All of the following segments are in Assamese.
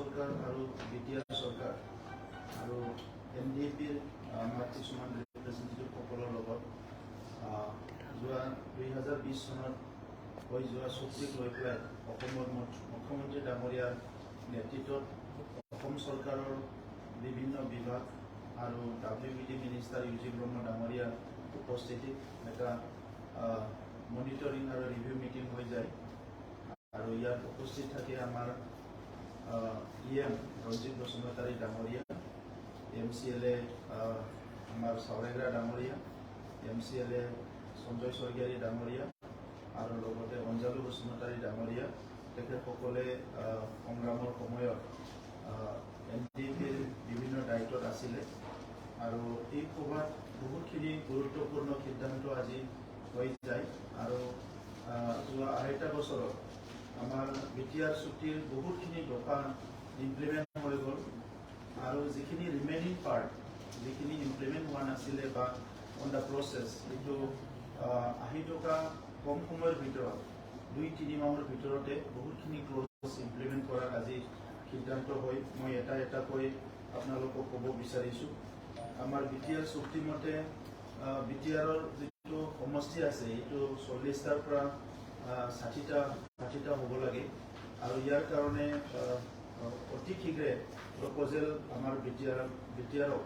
सरकार और बीटीआर सरकार और एनडीएफिर কিছুমান ৰিপ্ৰেজেণ্টেটিভ সকলৰ লগত যোৱা 2020 চনত হৈ যোৱা চুক্তিক লৈ পেলাই অসমৰ মুখ্যমন্ত্ৰী ডাঙৰীয়াৰ নেতৃত্বত অসম চৰকাৰৰ বিভিন্ন বিভাগ আৰু WBD মিনিষ্টাৰ ইউজি ব্ৰহ্ম ডাঙৰীয়াৰ উপস্থিতিত এটা মনিটৰিং আৰু ৰিভিউ মিটিং হৈ যায় আৰু ইয়াত উপস্থিত থাকে আমাৰ EM ৰঞ্জিত বসুমতাৰী ডাঙৰীয়া, MCLA আমাৰ সাউৰেগৰা ডাঙৰিয়া, MCLA সঞ্জয় স্বৰ্গীয়াৰী ডাঙৰিয়া আৰু লগতে অঞ্জালু বসুমতাৰী ডাঙৰিয়া তেখেতসকলে সংগ্ৰামৰ সময়ত NDPৰ বিভিন্ন দায়িত্বত আছিলে আৰু এই সভাত বহুতখিনি গুৰুত্বপূৰ্ণ সিদ্ধান্ত আজি হৈ যায় আৰু যোৱা আঢ়ৈটা বছৰত আমাৰ BTR চুক্তিৰ বহুতখিনি দফা ইমপ্লিমেণ্ট হৈ গ'ল আৰু যিখিনি ৰিমেইনিং পাৰ্ট যিখিনি ইমপ্লিমেণ্ট হোৱা নাছিলে বা অন দ্য প্ৰচেছ এইটো আহি থকা কম সময়ৰ ভিতৰত 2-3 মাহৰ ভিতৰতে বহুতখিনি ক্লজ ইমপ্লিমেণ্ট কৰাৰ আজি সিদ্ধান্ত হৈ মই এটা কৈ আপোনালোকক ক'ব বিচাৰিছোঁ। আমাৰ BTR চুক্তি মতে BTRৰ যিটো সমষ্টি আছে এইটো 40টাৰ পৰা 60টা হ'ব লাগে আৰু ইয়াৰ কাৰণে অতি শীঘ্ৰে প্ৰপ'জেল আমাৰ BTRক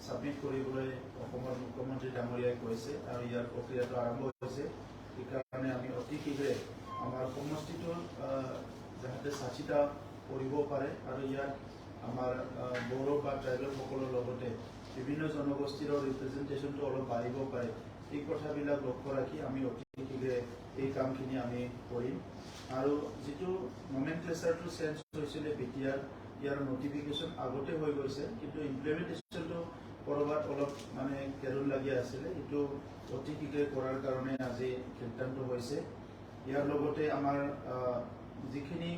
সাবমিট কৰিবলৈ অসমৰ মুখ্যমন্ত্ৰী ডাঙৰীয়াই কৈছে আৰু ইয়াৰ প্ৰক্ৰিয়াটো আৰম্ভ হৈছে। সেইকাৰণে আমি অতি শীঘ্ৰে আমাৰ সমষ্টিটোৰ যাতে 60টা কৰিব পাৰে আৰু ইয়াত আমাৰ বড়ো বা ট্ৰাইবেল সকলৰ লগতে বিভিন্ন জনগোষ্ঠীৰ ৰিপ্ৰেজেণ্টেশ্যনটো অলপ বাঢ়িব পাৰে। এই কথাবিলাক লক্ষ্য ৰাখি আমি অতি শীঘ্ৰে এই কামখিনি আমি কৰিম আৰু যিটো নমেনক্লেচাৰটো চেঞ্জ হৈছিলে BTR ইয়াৰ নটিফিকেশ্যন আগতে হৈ গৈছে কিন্তু ইমপ্লিমেণ্টেশ্যনটো কৰবাত অলপ মানে কেৰুল লাগি আছিলে, এইটো অতি শীঘ্ৰে কৰাৰ কাৰণে আজি সিদ্ধান্ত হৈছে। ইয়াৰ লগতে আমাৰ যিখিনি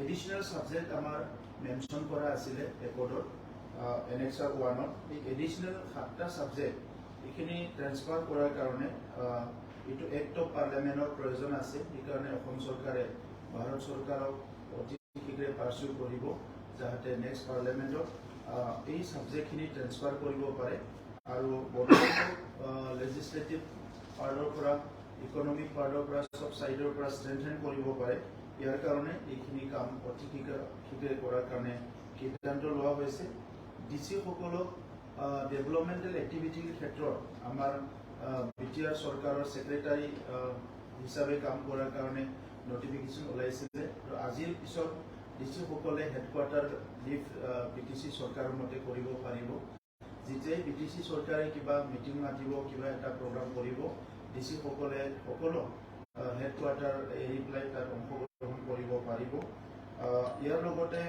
এডিশ্যনেল ছাবজেক্ট আমাৰ মেনশ্যন কৰা আছিলে একৰ্ডত Annexure 1ত এই এডিশ্যনেল 7টা ছাবজেক্ট এইখিনি ট্ৰেন্সফাৰ কৰাৰ কাৰণে এইটো এক্ট অফ পাৰ্লিয়ামেণ্টৰ প্ৰয়োজন আছে। সেইকাৰণে অসম চৰকাৰে ভাৰত চৰকাৰক অতি শীঘ্ৰে পাৰ্চু কৰিব যাতে নেক্সট পাৰ্লিয়ামেণ্টত এই ছাবজেক্টখিনি ট্ৰেন্সফাৰ কৰিব পাৰে আৰু বৰ্তমান লেজিছলেটিভ পাৰ্টৰ পৰা ইকনমিক পাৰ্টৰ পৰা সব সাইডৰ পৰা ষ্ট্ৰেংথেন কৰিব পাৰে। ইয়াৰ কাৰণে এইখিনি কাম অতি শীঘ্ৰে কৰাৰ কাৰণে সিদ্ধান্ত লোৱা হৈছে। DC সকলক ডেভেলপমেণ্টেল এক্টিভিটিৰ ক্ষেত্ৰত আমাৰ BTR চৰকাৰৰ ছেক্ৰেটাৰী হিচাপে কাম কৰাৰ কাৰণে নটিফিকেশ্যন ওলাইছিলে আৰু আজিৰ পিছত DC সকলে হেডকোৱাৰ্টাৰ লিভ BTC চৰকাৰৰ মতে কৰিব পাৰিব। যেতিয়াই BTC চৰকাৰে কিবা মিটিং মাতিব, কিবা এটা প্ৰগ্ৰাম কৰিব, DC সকলে সকলো হেডকোৱাৰ্টাৰ এৰি পেলাই তাত অংশগ্ৰহণ কৰিব পাৰিব। ইয়াৰ লগতে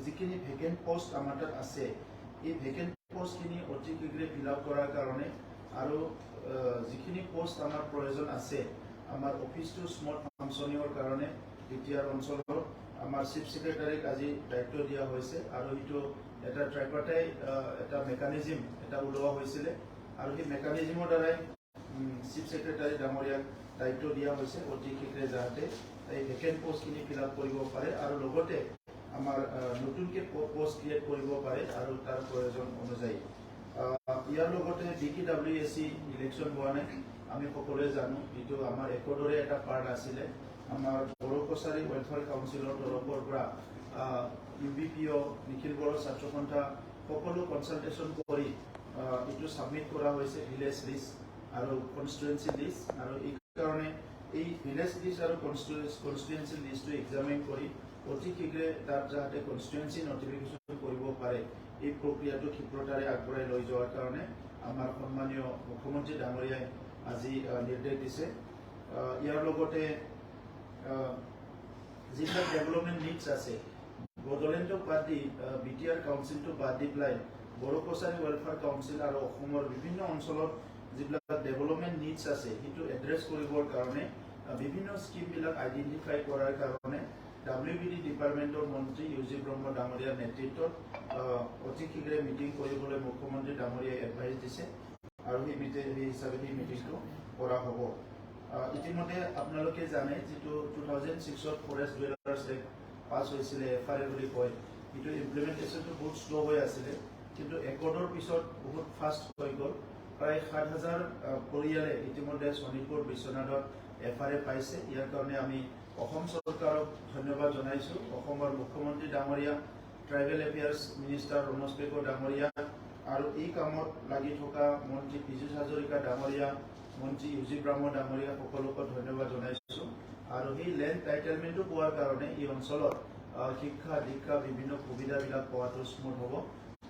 যিখিনি ভেকেণ্ট পোষ্ট আমাৰ তাত আছে এই ভেকেণ্ট পোষ্টখিনি অতি শীঘ্ৰে ফিল আপ কৰাৰ কাৰণে আৰু যিখিনি পোষ্ট আমাৰ প্ৰয়োজন আছে আমাৰ অফিচটো স্মুথ ফাংচনিঙৰ কাৰণে BTR অঞ্চলত আমাৰ চিফ ছেক্ৰেটাৰীক আজি দায়িত্ব দিয়া হৈছে আৰু এইটো এটা ট্ৰাইপাৰ্টাইট এটা মেকানিজম এটা ওলোৱা হৈছিলে আৰু সেই মেকানিজমৰ দ্বাৰাই চিফ ছেক্ৰেটাৰী ডাঙৰীয়াক দায়িত্ব দিয়া হৈছে অতি শীঘ্ৰে যাতে এই ভেকেণ্ট পোষ্টখিনি ফিল আপ কৰিব পাৰে আৰু লগতে আমাৰ নতুনকৈ পোষ্ট ক্ৰিয়েট কৰিব পাৰে আৰু তাৰ প্ৰয়োজন অনুযায়ী। ইয়াৰ লগতে BKWSC ইলেকশ্যন হোৱা নাই, আমি সকলোৱে জানো এইটো আমাৰ একৰ্ডৰে এটা পাৰ্ট আছিলে। আমাৰ বড়ো কছাৰী ৱেলফেয়াৰ কাউন্সিলৰ তৰফৰ পৰা UBPO নিখিল বড়ো ছাত্ৰ সন্থা সকলো কনচালটেশ্যন কৰি এইটো ছাবমিট কৰা হৈছে ভিলেজ লিষ্ট আৰু কনষ্টিটুৱেঞ্চি লিষ্ট আৰু এই কাৰণে এই ভিলেজ লিষ্ট আৰু কনষ্টিটুৱেঞ্চি লিষ্টটো এক্সামিন কৰি অতি শীঘ্ৰে তাত যাতে কনষ্টিটুৱেঞ্চি নটিফিকেশ্যন কৰিব পাৰে এই প্ৰক্ৰিয়াটো ক্ষীপ্ৰতাৰে আগবঢ়াই লৈ যোৱাৰ কাৰণে আমাৰ সন্মানীয় মুখ্যমন্ত্ৰী ডাঙৰীয়াই আজি নিৰ্দেশ দিছে। ইয়াৰ লগতে যিবিলাক ডেভেলপমেণ্ট নিডছ আছে বড়োলেণ্ডক বাদ দি BTR কাউন্সিলটো বাদ দি পেলাই বড়ো কছাৰী ৱেলফেয়াৰ কাউন্সিল আৰু অসমৰ বিভিন্ন অঞ্চলত যিবিলাক ডেভেলপমেণ্ট নিডছ আছে সেইটো এড্ৰেছ কৰিবৰ কাৰণে বিভিন্ন স্কিমবিলাক আইডেণ্টিফাই কৰাৰ কাৰণে WBD ডিপাৰ্টমেণ্টৰ মন্ত্ৰী ইউজি ব্ৰহ্ম ডাঙৰীয়াৰ নেতৃত্বত অতি শীঘ্ৰে মিটিং কৰিবলৈ মুখ্যমন্ত্ৰী ডাঙৰীয়াই এডভাইচ দিছে আৰু সেই হিচাপে সেই মিটিংটো কৰা হ'ব। ইতিমধ্যে আপোনালোকে জানে যেটো 2006 ফৰেষ্ট ডুৱেলাৰ্ছ এক্ট পাছ হৈছিলে FRA বুলি কয় এইটো ইমপ্লিমেণ্টেশ্যনটো বহুত শ্ল' হৈ আছিলে কিন্তু একৰ্ডৰ পিছত বহুত ফাষ্ট হৈ গ'ল প্ৰায় 7,000 পৰিয়ালে ইতিমধ্যে শোণিতপুৰ বিশ্বনাথত FRA পাইছে ইয়াৰ কাৰণে আমি অসম চৰকাৰক ধন্যবাদ জনাইছো অসমৰ মুখ্যমন্ত্ৰী ডাঙৰীয়া ট্ৰাইবেল এফেয়াৰ্ছ মিনিষ্টাৰ ৰমেশ বেগৰ ডাঙৰীয়া আৰু এই কামত লাগি থকা মন্ত্ৰী পীযুষ হাজৰিকা ডাঙৰীয়া মন্ত্ৰী ইউজি ব্ৰাহ্মণ ডাঙৰীয়া সকলোকে ধন্যবাদ জনাইছো আৰু এই লেণ্ড টাইটেলমেণ্টটো পোৱাৰ কাৰণে এই অঞ্চলত শিক্ষা দীক্ষা বিভিন্ন সুবিধাবিলাক পোৱাটো স্মুথ হ'ব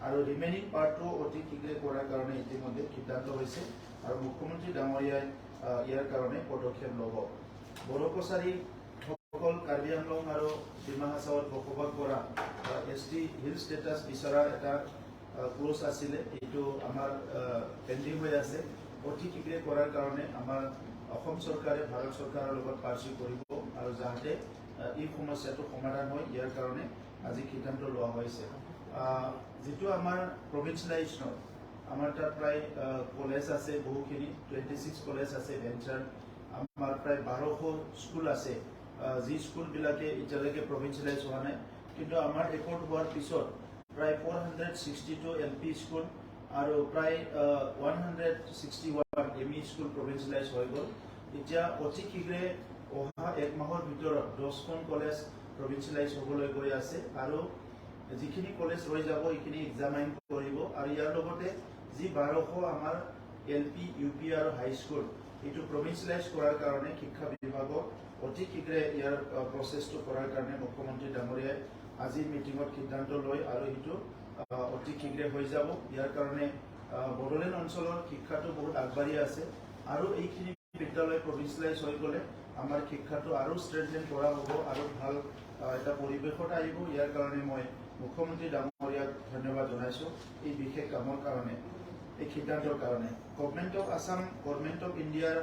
আৰু ৰিমেইনিং পাৰ্টটো অতি শীঘ্ৰে কৰাৰ কাৰণে ইতিমধ্যে সিদ্ধান্ত হৈছে আৰু মুখ্যমন্ত্ৰী ডাঙৰীয়াই ইয়াৰ কাৰণে পদক্ষেপ ল'ব বড়ো কছাৰী সকল কাৰ্বি আংলং আৰু ডিমা হাছাওত বসবাস কৰা ST হিল ষ্টেটাছ বিচৰা এটা ক্লজ আছিলে এইটো আমাৰ পেণ্ডিং হৈ আছে অতি শীঘ্ৰে কৰাৰ কাৰণে আমাৰ অসম চৰকাৰে ভাৰত চৰকাৰৰ লগত পাৰ্চি কৰিব আৰু যাতে এই সমস্যাটো সমাধান হয় ইয়াৰ কাৰণে আজি সিদ্ধান্ত লোৱা হৈছে যেটো আমাৰ প্ৰভিন্সিয়েলাইজেশ্যন আমাৰ তাত প্ৰায় কলেজ আছে বহুখিনি 26 কলেজ আছে ভেঞ্চাৰ আমাৰ প্ৰায় 1200 স্কুল আছে যি স্কুলবিলাকে এতিয়ালৈকে প্ৰভিন্সিয়েলাইজ হোৱা নাই কিন্তু আমাৰ ৰেকৰ্ড হোৱাৰ পিছত প্ৰায় 462 LP স্কুল আৰু প্ৰায় 161 ME স্কুল প্ৰভিন্সিয়েলাইজ হৈ গ'ল এতিয়া অতি শীঘ্ৰে অহা এক মাহৰ ভিতৰত 10খন কলেজ প্ৰভিন্সিয়েলাইজ হ'বলৈ গৈ আছে আৰু যিখিনি কলেজ ৰৈ যাব এইখিনি এক্সামাইন কৰিব আৰু ইয়াৰ লগতে যি 1200 আমাৰ LP UP আৰু হাই স্কুল এইটো প্ৰভিন্সিয়েলাইজ কৰাৰ কাৰণে শিক্ষা বিভাগক অতি শীঘ্ৰে ইয়াৰ প্ৰচেছটো কৰাৰ কাৰণে মুখ্যমন্ত্ৰী ডাঙৰীয়াই আজি মিটিঙত সিদ্ধান্ত লয় আৰু এইটো অতি শীঘ্ৰে হৈ যাব ইয়াৰ কাৰণে বড়োলেণ্ড অঞ্চলৰ শিক্ষাটো বহুত আগবাঢ়ি আছে আৰু এইখিনি বিদ্যালয় প্ৰভিন্সিয়েলাইজ হৈ গ'লে আমাৰ শিক্ষাটো আৰু ষ্ট্ৰেংথেন কৰা হ'ব আৰু ভাল এটা পৰিৱেশত আহিব ইয়াৰ কাৰণে মই মুখ্যমন্ত্ৰী ডাঙৰীয়াক ধন্যবাদ জনাইছো এই বিশেষ কামৰ কাৰণে এই সিদ্ধান্তৰ কাৰণে government of Assam government of ইণ্ডিয়াৰ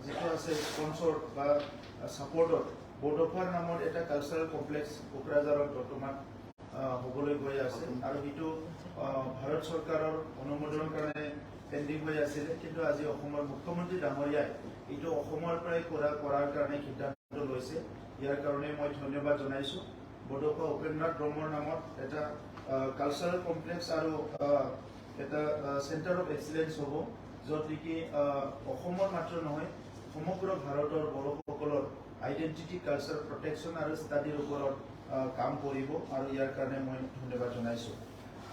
যেটো আছে স্পন্সৰ বা ছাপৰ্টত বড়োফাৰ নামৰ এটা কালচাৰেল কমপ্লেক্স কোকৰাঝাৰত বৰ্তমান হ'বলৈ গৈ আছে আৰু এইটো ভাৰত চৰকাৰৰ অনুমোদনৰ কাৰণে পেণ্ডিং হৈ আছিলে কিন্তু আজি অসমৰ মুখ্যমন্ত্ৰী ডাঙৰীয়াই এইটো অসমৰ পৰাই কৰাৰ কাৰণে সিদ্ধান্ত লৈছে ইয়াৰ কাৰণে মই ধন্যবাদ জনাইছো বড়োফা উপেন্দ্ৰনাথ ব্ৰহ্মৰ নামত এটা কালচাৰেল কমপ্লেক্স আৰু এটা চেণ্টাৰ অফ এক্সিলেঞ্চ হ'ব য'ত নেকি অসমৰ মাত্ৰ নহয় সমগ্ৰ ভাৰতৰ বড়োসকলৰ আইডেণ্টিটি কালচাৰ প্ৰটেকশ্যন আৰু ষ্টাডিৰ ওপৰত কাম কৰিব আৰু ইয়াৰ কাৰণে মই ধন্যবাদ জনাইছো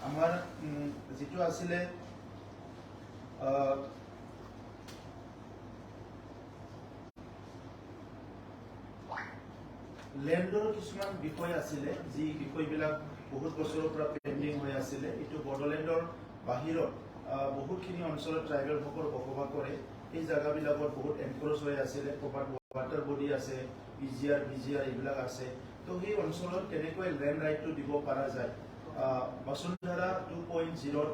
আমাৰ যেটো আছিলে লেণ্ডৰ কিছুমান বিষয় আছিলে যি বিষয়বিলাক বহুত বছৰৰ পৰা পেণ্ডিং হৈ আছিলে এইটো বড়োলেণ্ডৰ বাহিৰত বহুতখিনি অঞ্চলত ট্ৰাইবেলসকল বসবাস কৰে এই জাগাবিলাকত বহুত এনক্ৰচ হৈ আছিলে ক'ৰবাত ৱাটাৰ বডি আছে BGR এইবিলাক আছে তো সেই অঞ্চলত কেনেকৈ লেণ্ড ৰাইটটো দিব পৰা যায় বসুন্ধৰা 2.0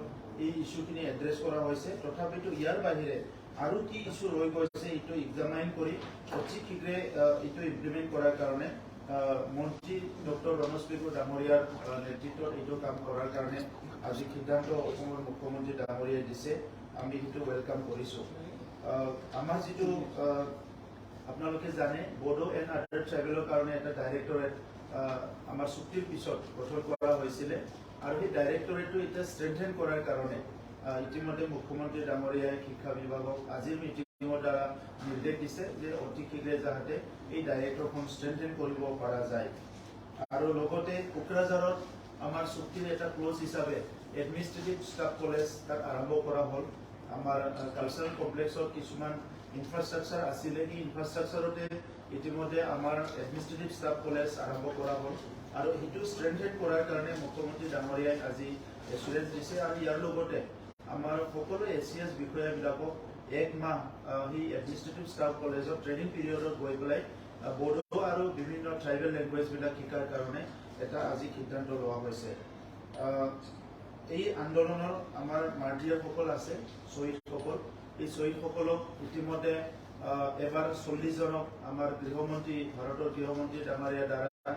এই ইস্যুখিনি এড্ৰেছ কৰা হৈছে তথাপিতো ইয়াৰ বাহিৰে আৰু কি ইস্যু ৰৈ গৈছে এইটো এক্সামাইন কৰি অতি শীঘ্ৰে এইটো ইমপ্লিমেণ্ট কৰাৰ কাৰণে মন্ত্ৰী ডক্টৰ ৰমেশ বেগৰ ডাঙৰীয়াৰ নেতৃত্বত এইটো কাম কৰাৰ কাৰণে আজি সিদ্ধান্ত অসমৰ মুখ্যমন্ত্ৰী ডাঙৰীয়াই দিছে আমি সেইটো ৱেলকাম কৰিছো আমাৰ যেটো আপোনালোকে জানে বড়ো এণ্ড আদাৰ ট্ৰাইবেলৰ কাৰণে এটা ডাইৰেক্টৰেট আমাৰ চুক্তিৰ পিছত গঠন কৰা হৈছিলে আৰু সেই ডাইৰেক্টৰেটটো এতিয়া ষ্ট্ৰেংথেন কৰাৰ কাৰণে ইতিমধ্যে মুখ্যমন্ত্ৰী ডাঙৰীয়াই শিক্ষা বিভাগক আজিৰ মিটিঙৰ দ্বাৰা নিৰ্দেশ দিছে যে অতি শীঘ্ৰে যাতে এই ডাইৰেক্টৰখন ষ্ট্ৰেংথেন কৰিব পৰা যায় আৰু লগতে কোকৰাঝাৰত আমাৰ চুক্তিৰ এটা ক্লজ হিচাপে এডমিনিষ্ট্ৰেটিভ ষ্টাফ কলেজ তাত আৰম্ভ কৰা হ'ল আমাৰ কালচাৰেল কমপ্লেক্সত কিছুমান ইনফ্ৰাষ্ট্ৰাকচাৰ আছিলে এই ইনফ্ৰাষ্ট্ৰাকচাৰতে ইতিমধ্যে আমাৰ এডমিনিষ্ট্ৰেটিভ ষ্টাফ কলেজ আৰম্ভ কৰা হ'ল আৰু সেইটো ষ্ট্ৰেংথেন কৰাৰ কাৰণে মুখ্যমন্ত্ৰী ডাঙৰীয়াই আজি এছুৰেঞ্চ দিছে আৰু ইয়াৰ লগতে আমাৰ সকলো ACS বিষয়াবিলাকক এক মাহ সেই এডমিনিষ্ট্ৰেটিভ ষ্টাফ কলেজত ট্ৰেইনিং পিৰিয়ডত গৈ পেলাই বড়ো আৰু বিভিন্ন ট্ৰাইবেল লেংগুৱেজবিলাক শিকাৰ কাৰণে এটা আজি সিদ্ধান্ত লোৱা হৈছে এই আন্দোলনৰ আমাৰ মাৰ্টিয়াৰসকল আছে শ্বহীদসকল এই শ্বহীদসকলক ইতিমধ্যে এবাৰ 40 জনক আমাৰ গৃহমন্ত্ৰী ভাৰতৰ গৃহমন্ত্ৰী ডাঙৰীয়াৰ দ্বাৰা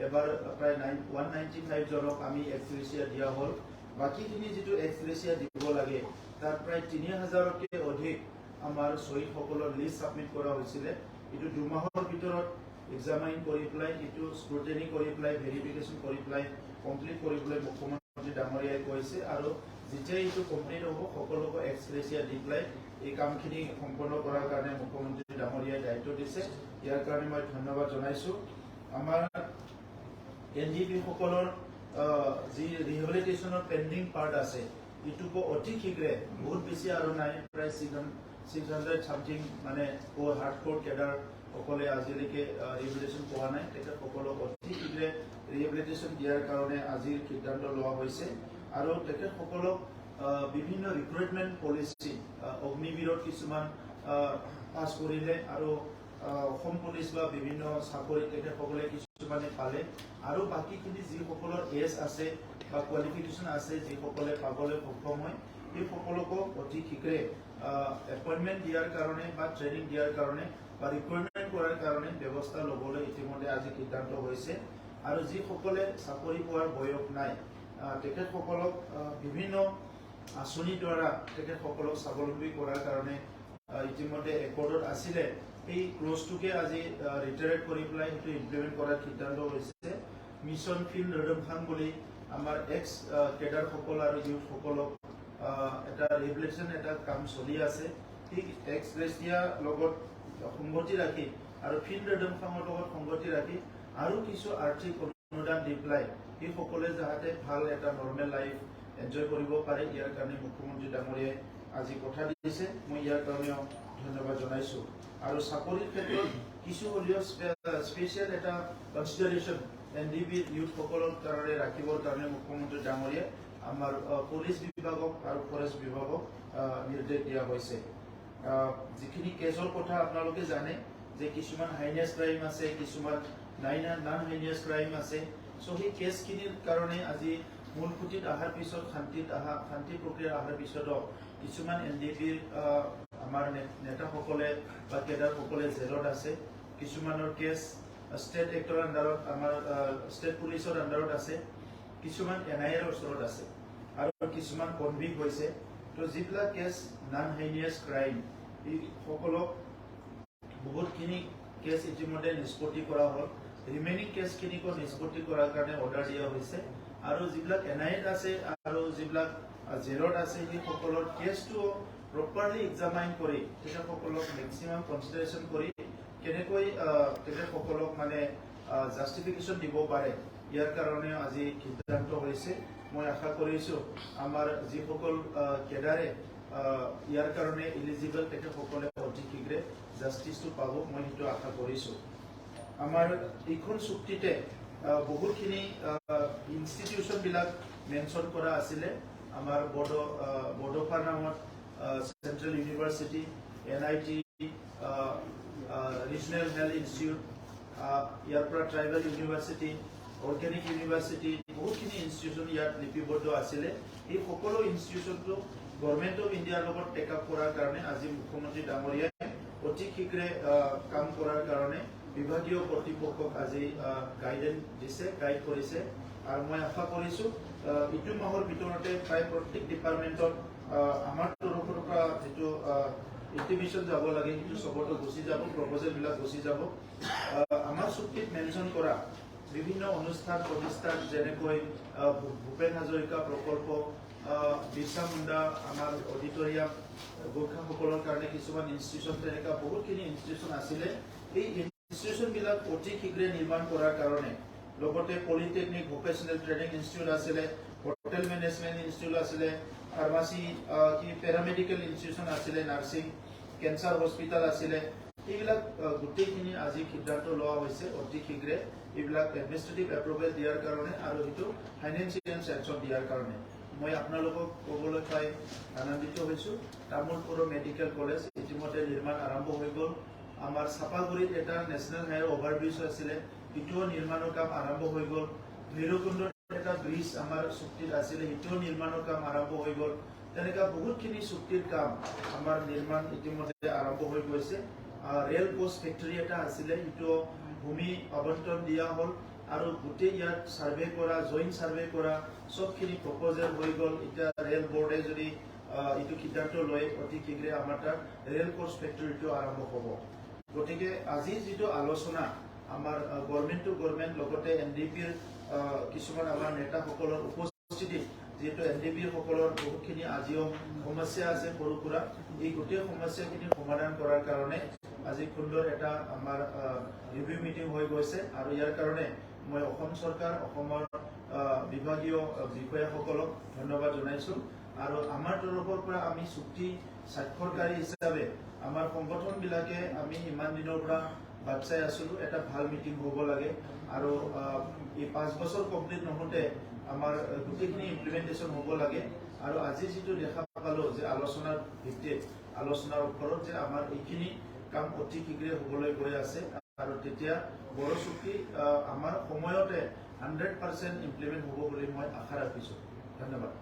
এবাৰ প্ৰায় 195 জনক আমি এক্সগ্ৰেচিয়া দিয়া হ'ল বাকীখিনি যেটো এক্সগ্ৰেচিয়া দিব লাগে তাত প্ৰায় 3000তকৈ অধিক আমাৰ শ্বহীদসকলৰ লিষ্ট ছাবমিট কৰা হৈছিলে এইটো 2 মাহৰ ভিতৰত এক্সামাইন কৰি পেলাই এইটো স্ক্ৰুটিনি কৰি পেলাই ভেৰিফিকেশ্যন কৰি পেলাই কমপ্লিট কৰিবলৈ মুখ্যমন্ত্ৰী ডাঙৰীয়াই কৈছে আৰু যেতিয়া এইটো কমপ্লিট হ'ব সকলোকে এক্সগ্ৰেচিয়া দি পেলাই এই কামখিনি সম্পন্ন কৰাৰ কাৰণে মুখ্যমন্ত্ৰী ডাঙৰীয়াই দায়িত্ব দিছে ইয়াৰ কাৰণে মই ধন্যবাদ জনাইছোঁ আমাৰ এনডিপি সকলৰ যি ৰিহেবিলিটেশ্যনৰ পেণ্ডিং পাৰ্ট আছে ইটোকো অতি শীঘ্ৰে বহুত বেছি আৰু নাই প্ৰায় 600 সামথিং মানে হাৰ্ডক'ৰ কেডাৰ সকলে আজিলৈকে ৰিহেবিলিটেশ্যন পোৱা নাই তেখেতসকলক অতি শীঘ্ৰে ৰিহেবিলিটেশ্যন দিয়াৰ কাৰণে আজিৰ সিদ্ধান্ত লোৱা হৈছে আৰু তেখেতসকলক বিভিন্ন ৰিক্ৰুটমেণ্ট পলিচি অগ্নিবীৰত কিছুমান পাছ কৰিলে আৰু অসম পুলিচ বা বিভিন্ন চাকৰি তেখেতসকলে কিছুমানে পালে আৰু বাকীখিনি যিসকলৰ এজ আছে বা কোৱালিফিকেশ্যন আছে যিসকলে পাবলৈ সক্ষম হয় এই সকলকো অতি শীঘ্ৰে এপইণ্টমেণ্ট দিয়াৰ কাৰণে বা ট্ৰেইনিং দিয়াৰ কাৰণে বা ৰিক্ৰুটমেণ্ট কৰাৰ কাৰণে ব্যৱস্থা ল'বলৈ ইতিমধ্যে আজি সিদ্ধান্ত হৈছে আৰু যিসকলে চাকৰি পোৱাৰ বয়স নাই তেখেতসকলক বিভিন্ন আঁচনিৰ দ্বাৰা তেখেতসকলক স্বাৱলম্বী কৰাৰ কাৰণে ইতিমধ্যে একৰ্ডত আছিলে এই ক্লজটোকে আজি ৰিটায়াৰ্ড কৰি পেলাই সেইটো ইমপ্লিমেণ্ট কৰাৰ সিদ্ধান্ত হৈছে মিছন ফিল্ড ৰিডাম্পশ্যন বুলি আমাৰ এক্স কেডাৰসকল আৰু ইউথসকলক এটা ৰিহেবিলিটেশ্যন এটা কাম চলি আছে ঠিক এক্সগ্ৰেচিয়া লগত সংগতি ৰাখি আৰু ফিল্ড ৰিডাম্পশ্যনৰ লগত সংগতি ৰাখি আৰু কিছু আৰ্থিক অনুদান দি পেলাই সেইসকলে যাতে ভাল এটা নৰ্মেল লাইফ এনজয় কৰিব পাৰে ইয়াৰ কাৰণে মুখ্যমন্ত্ৰী ডাঙৰীয়াই আজি কথা দিছে মই ইয়াৰ কাৰণেও ধন্যবাদ জনাইছোঁ আৰু চাকৰিৰ ক্ষেত্ৰত কিছু হ'লেও স্পেচিয়েল এটা কনচিডাৰেশ্যন এনডিপি ইউথসকলৰ কাৰণে ৰাখিবৰ কাৰণে মুখ্যমন্ত্ৰী ডাঙৰীয়াই আমাৰ পুলিচ বিভাগক আৰু ফৰেষ্ট বিভাগক নিৰ্দেশ দিয়া হৈছে যিখিনি কেছৰ কথা আপোনালোকে জানে যে কিছুমান হাইনেছ ক্ৰাইম আছে কিছুমান নন হাইনেছ ক্ৰাইম আছে চ' সেই কেছখিনিৰ কাৰণে আজি মূল খুঁটিত অহাৰ পিছত শান্তি প্ৰক্ৰিয়া অহাৰ পিছতো কিছুমান এনডিপিৰ আমাৰ নেতাসকলে বা কেডাৰসকলে জেলত আছে কিছুমানৰ কেছ ষ্টেট এক্টৰ আণ্ডাৰত আমাৰ ষ্টেট পুলিচৰ আণ্ডাৰত আছে কিছুমান NIAৰ ওচৰত আছে আৰু কিছুমান কনভিক্ট হৈছে তো যিবিলাক কেছ নন হাইনিয়াছ ক্ৰাইম এই সকলক বহুতখিনি কেছ ইতিমধ্যে নিষ্পত্তি কৰা হ'ল ৰিমেইনিং কেছখিনিকো নিষ্পত্তি কৰাৰ কাৰণে অৰ্ডাৰ দিয়া হৈছে আৰু যিবিলাক NIAত আছে আৰু যিবিলাক জেলত আছে সেই সকলৰ কেছটো প্ৰপাৰলি এক্সামাইন কৰি তেখেতসকলক মেক্সিমাম কনচিডাৰেশ্যন কৰি কেনেকৈ তেখেতসকলক মানে জাষ্টিফিকেশ্যন দিব পাৰে ইয়াৰ কাৰণে আজি সিদ্ধান্ত হৈছে মই আশা কৰিছোঁ আমাৰ যিসকল কেডাৰে ইয়াৰ কাৰণে ইলিজিবল তেখেতসকলে অতি শীঘ্ৰে জাষ্টিছটো পাব মই সেইটো আশা কৰিছোঁ আমাৰ এইখন চুক্তিতে বহুতখিনি ইনষ্টিটিউশ্যনবিলাক মেনশ্যন কৰা আছিলে আমাৰ বড়োফাৰ নামত central university NIT regional health institute ইয়াৰ পৰা ট্ৰাইবেল ইউনিভাৰ্চিটি অৰ্গেনিক ইউনিভাৰ্চিটি বহুতখিনি ইনষ্টিটিউশ্যন ইয়াত লিপিবদ্ধ আছিলে এই সকলো ইনষ্টিটিউশ্যনটো গভৰ্ণমেণ্ট অফ ইণ্ডিয়াৰ লগত টেক আপ কৰাৰ কাৰণে আজি মুখ্যমন্ত্ৰী ডাঙৰীয়াই অতি শীঘ্ৰে কাম কৰাৰ কাৰণে বিভাগীয় কৰ্তৃপক্ষক আজি গাইডেঞ্চ দিছে গাইড কৰিছে আৰু মই আশা কৰিছোঁ ইটো মাহৰ ভিতৰতে প্ৰায় প্ৰত্যেক ডিপাৰ্টমেণ্টত আমাৰ তৰফৰ পৰা যিটো ইণ্টিমেশ্যন যাব লাগে সেইটো চবতো গুচি যাব প্ৰপ'জেলবিলাক গুচি যাব আমাৰ চুক্তিত মেনশ্যন কৰা বিভিন্ন অনুষ্ঠান প্ৰতিষ্ঠান যেনেকৈ ভূপেন হাজৰিকা প্ৰকল্প বিৰছা মুণ্ডা আমাৰ অডিটৰিয়াম গোৰ্খাসকলৰ কাৰণে কিছুমান ইনষ্টিটিউশ্যন তেনেকুৱা বহুতখিনি ইনষ্টিটিউশ্যন আছিলে এই ইনষ্টিটিউশ্যনবিলাক অতি শীঘ্ৰে নিৰ্মাণ কৰাৰ কাৰণে লগতে পলিটেকনিক ভোকেশ্যনেল ট্ৰেইনিং ইনষ্টিটিউট আছিলে হোটেল মেনেজমেণ্ট ইনষ্টিটিউট আছিলে ফাৰ্মাচী পেৰামেডিকেল ইনষ্টিটিউশ্যন আছিলে নাৰ্ছিং কেঞ্চাৰ হস্পিটেল আছিলে এইবিলাক গোটেইখিনি আজি সিদ্ধান্ত লোৱা হৈছে অতি শীঘ্ৰে এইবিলাক এডমিনিষ্ট্ৰেটিভ এপ্ৰুভেল দিয়াৰ কাৰণে আৰু সেইটো ফাইনেন্সিয়েল চেঞ্চন দিয়াৰ কাৰণে মই আপোনালোকক ক'বলৈ পাই আনন্দিত হৈছোঁ তামোলপুৰ মেডিকেল কলেজ ইতিমধ্যে নিৰ্মাণ আৰম্ভ হৈ গ'ল আমাৰ চাপাগুৰিত এটা নেশ্যনেল হাইৱে অভাৰব্ৰিজ আছিলে সেইটোও নিৰ্মাণৰ কাম আৰম্ভ হৈ গ'ল ভৈৰৱকুণ্ডত এটা ব্ৰিজ আমাৰ চুক্তিত আছিলে সেইটোও নিৰ্মাণৰ কাম আৰম্ভ হৈ গ'ল তেনেকুৱা বহুতখিনি চুক্তিৰ কাম আমাৰ নিৰ্মাণ ইতিমধ্যে আৰম্ভ হৈ গৈছে ৰেল কোচ ফেক্টৰী এটা আছিলে সেইটো ভূমি আবণ্টন দিয়া হ'ল আৰু গোটেই ইয়াত ছাৰ্ভে কৰা জইণ্ট ছাৰ্ভে কৰা সবখিনি প্ৰপ'জেল হৈ গ'ল এতিয়া ৰেল বৰ্ডে যদি এইটো সিদ্ধান্ত লৈ অতি শীঘ্ৰে আমাৰ তাত ৰেল কোচ ফেক্টৰীটো আৰম্ভ হ'ব। গতিকে আজিৰ যিটো আলোচনা আমাৰ গভৰ্ণমেণ্ট টু গভৰ্ণমেণ্ট লগতে NDPৰ কিছুমান আমাৰ নেতাসকলৰ উপস্থিতিত যিহেতু NDPৰ সকলৰ বহুতখিনি আজিও সমস্যা আছে সৰু সুৰা, এই গোটেই সমস্যাখিনি সমাধান কৰাৰ কাৰণে আজি সুন্দৰ এটা আমাৰ ৰিভিউ মিটিং হৈ গৈছে। আৰু ইয়াৰ কাৰণে মই অসম চৰকাৰ অসমৰ বিভাগীয় বিষয়াসকলক ধন্যবাদ জনাইছোঁ। আৰু আমাৰ তৰফৰ পৰা আমি চুক্তি স্বাক্ষৰকাৰী হিচাপে আমাৰ সংগঠনবিলাকে আমি ইমান দিনৰ পৰা বাট চাই আছিলোঁ এটা ভাল মিটিং হ'ব লাগে। আৰু এই 5 বছৰ কমপ্লিট নহওঁতে আমাৰ গোটেইখিনি ইমপ্লিমেণ্টেশ্যন হ'ব লাগে। আৰু আজি যিটো দেখা পালোঁ যে আলোচনাৰ ভিত্তিত আলোচনাৰ ওপৰত যে আমাৰ এইখিনি কাম অতি শীঘ্ৰে হ'বলৈ গৈ আছে আৰু তেতিয়া বড়ো চুক্তি আমাৰ সময়তে 100% ইমপ্লিমেণ্ট হ'ব বুলি মই আশা ৰাখিছোঁ। ধন্যবাদ।